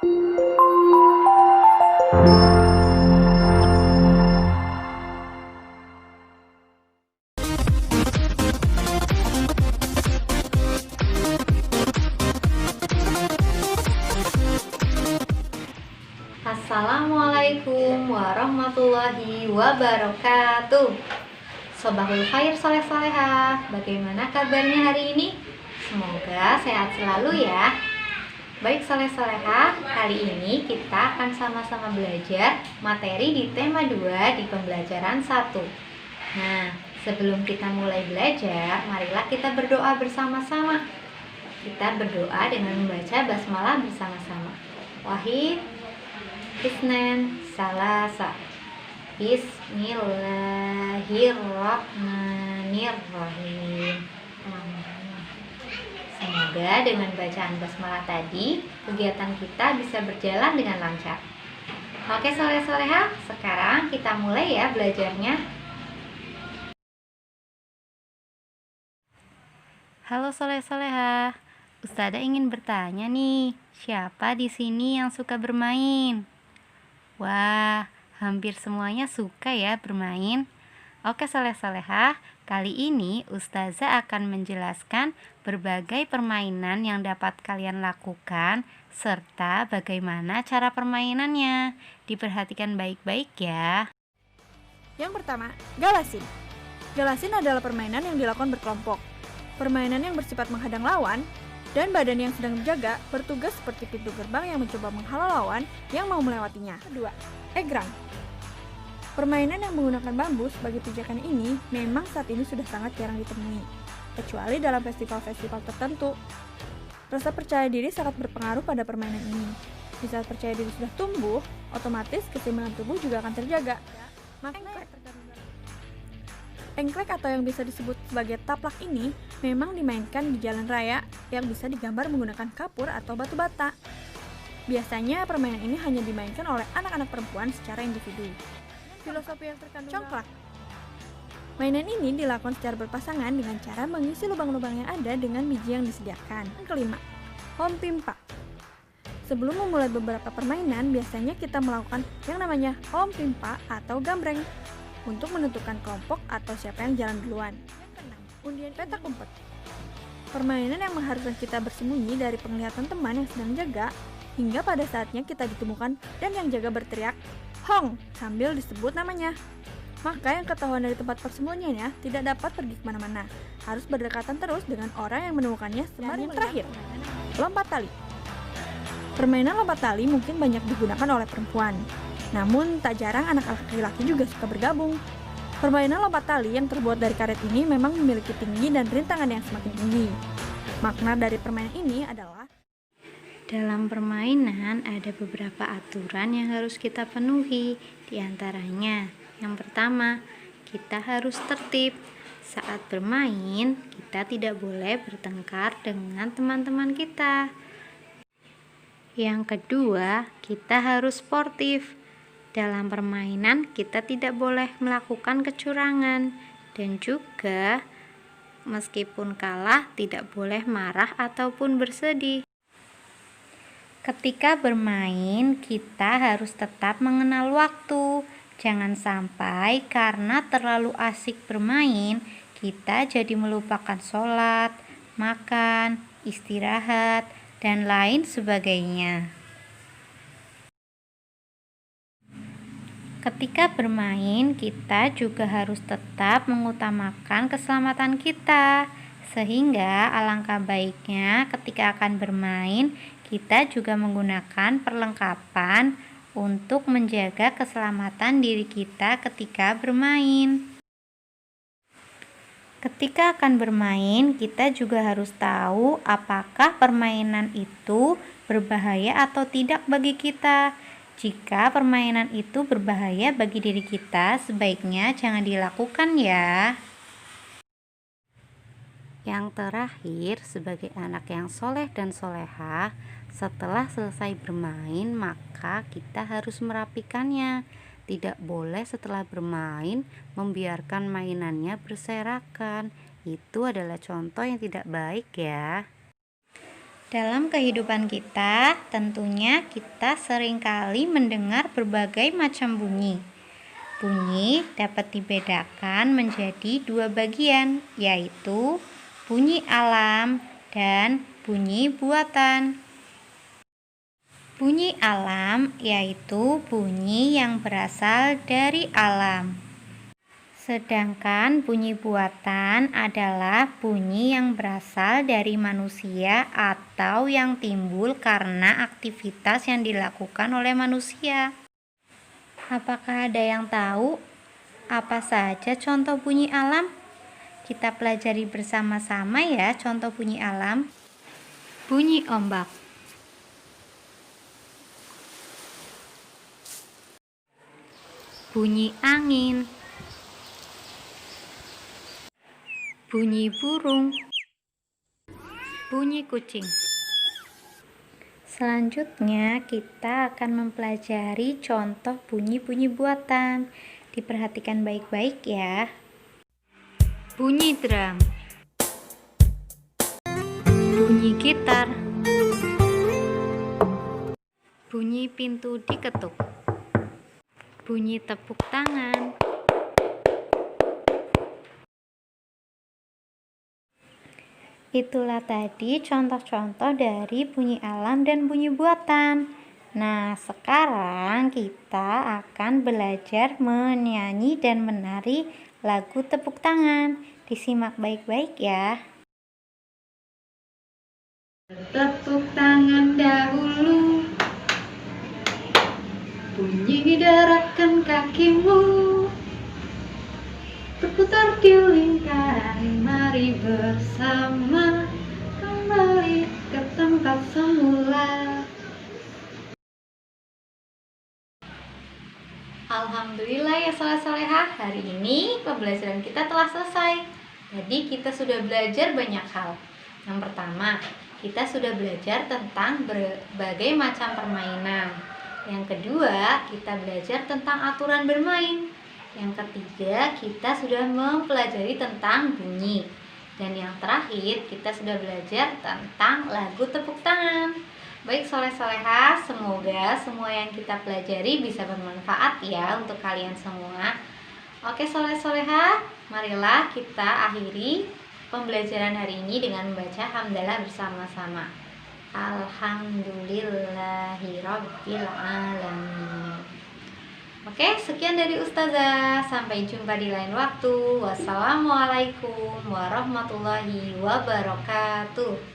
Assalamualaikum warahmatullahi wabarakatuh. Sobahul khair soleh-solehah, bagaimana kabarnya hari ini? Semoga sehat selalu ya. Baik soleh-solehah, kali ini kita akan sama-sama belajar materi di tema 2 di pembelajaran 1. Nah, sebelum kita mulai belajar, marilah kita berdoa bersama-sama. Kita berdoa dengan membaca basmalah bersama-sama. Wahid Isnen Salasa. Bismillahirrahmanirrahim. Semoga dengan bacaan basmalah tadi kegiatan kita bisa berjalan dengan lancar. Oke soleh-solehah, sekarang kita mulai ya belajarnya. Halo soleh-solehah, Ustazah ingin bertanya nih, siapa di sini yang suka bermain? Wah, hampir semuanya suka ya bermain. Oke soleh-solehah, kali ini Ustazah akan menjelaskan berbagai permainan yang dapat kalian lakukan serta bagaimana cara permainannya. Diperhatikan baik-baik ya. Yang pertama, galasin. Galasin adalah permainan yang dilakukan berkelompok. Permainan yang bersifat menghadang lawan dan badan yang sedang menjaga bertugas seperti pintu gerbang yang mencoba menghalau lawan yang mau melewatinya. Kedua, egrang. Permainan yang menggunakan bambu sebagai pijakan ini memang saat ini sudah sangat jarang ditemui, kecuali dalam festival-festival tertentu. Rasa percaya diri sangat berpengaruh pada permainan ini. Di saat percaya diri sudah tumbuh, otomatis keseimbangan tubuh juga akan terjaga. Engklek atau yang bisa disebut sebagai taplak ini memang dimainkan di jalan raya yang bisa digambar menggunakan kapur atau batu bata. Biasanya permainan ini hanya dimainkan oleh anak-anak perempuan secara individu. Filosofi yang terkandung congklak. Mainan ini dilakukan secara berpasangan dengan cara mengisi lubang-lubang yang ada dengan biji yang disediakan. Yang kelima, home pimpa. Sebelum memulai beberapa permainan, biasanya kita melakukan yang namanya home pimpa atau gambreng untuk menentukan kelompok atau siapa yang jalan duluan. Undian petak umpet. Permainan yang mengharuskan kita bersembunyi dari penglihatan teman yang sedang jaga hingga pada saatnya kita ditemukan dan yang jaga berteriak "Hong" sambil disebut namanya. Maka yang ketahuan dari tempat persembunyiannya tidak dapat pergi kemana-mana, harus berdekatan terus dengan orang yang menemukannya. Sembari yang terakhir, lompat tali. Permainan lompat tali mungkin banyak digunakan oleh perempuan, namun tak jarang anak laki-laki juga suka bergabung. Permainan lompat tali yang terbuat dari karet ini memang memiliki tinggi dan rintangan yang semakin tinggi. Makna dari permainan ini adalah dalam permainan ada beberapa aturan yang harus kita penuhi. Di antaranya, yang pertama, kita harus tertib. Saat bermain, kita tidak boleh bertengkar dengan teman-teman kita. Yang kedua, kita harus sportif. Dalam permainan, kita tidak boleh melakukan kecurangan. Dan juga, meskipun kalah, tidak boleh marah ataupun bersedih. Ketika bermain, kita harus tetap mengenal waktu. Jangan sampai karena terlalu asik bermain, kita jadi melupakan sholat, makan, istirahat, dan lain sebagainya. Ketika bermain, kita juga harus tetap mengutamakan keselamatan kita. Sehingga alangkah baiknya ketika akan bermain, kita juga menggunakan perlengkapan untuk menjaga keselamatan diri kita ketika bermain. Ketika akan bermain, kita juga harus tahu apakah permainan itu berbahaya atau tidak bagi kita. Jika permainan itu berbahaya bagi diri kita, sebaiknya jangan dilakukan ya. Yang terakhir, sebagai anak yang soleh dan solehah, setelah selesai bermain, maka kita harus merapikannya. Tidak boleh setelah bermain membiarkan mainannya berserakan. Itu adalah contoh yang tidak baik ya. Dalam kehidupan kita, tentunya kita seringkali mendengar berbagai macam bunyi. Bunyi dapat dibedakan menjadi dua bagian, yaitu bunyi alam dan bunyi buatan. Bunyi alam yaitu bunyi yang berasal dari alam. Sedangkan bunyi buatan adalah bunyi yang berasal dari manusia atau yang timbul karena aktivitas yang dilakukan oleh manusia. Apakah ada yang tahu apa saja contoh bunyi alam? Kita pelajari bersama-sama ya contoh bunyi alam. Bunyi ombak, bunyi angin, bunyi burung, bunyi kucing. Selanjutnya kita akan mempelajari contoh bunyi-bunyi buatan. Diperhatikan baik-baik ya. Bunyi drum, bunyi gitar, bunyi pintu diketuk, bunyi tepuk tangan, itulah tadi contoh-contoh dari bunyi alam dan bunyi buatan. Nah, sekarang kita akan belajar menyanyi dan menari lagu tepuk tangan. Disimak baik-baik ya. Tepuk tangan dahulu, bunyi gerakan kakimu, berputar di lingkaran, mari bersama kembali ke tempat semula. Alhamdulillah ya soleh-solehah, hari ini pembelajaran kita telah selesai. Jadi kita sudah belajar banyak hal. Yang pertama, kita sudah belajar tentang berbagai macam permainan. Yang kedua, kita belajar tentang aturan bermain. Yang ketiga, kita sudah mempelajari tentang bunyi. Dan yang terakhir, kita sudah belajar tentang lagu tepuk tangan. Baik soleh-solehah, semoga semua yang kita pelajari bisa bermanfaat ya untuk kalian semua. Oke soleh-solehah, marilah kita akhiri pembelajaran hari ini dengan membaca hamdalah bersama-sama. Alhamdulillahirabbil alamin. Oke, sekian dari Ustazah. Sampai jumpa di lain waktu. Wassalamualaikum warahmatullahi wabarakatuh.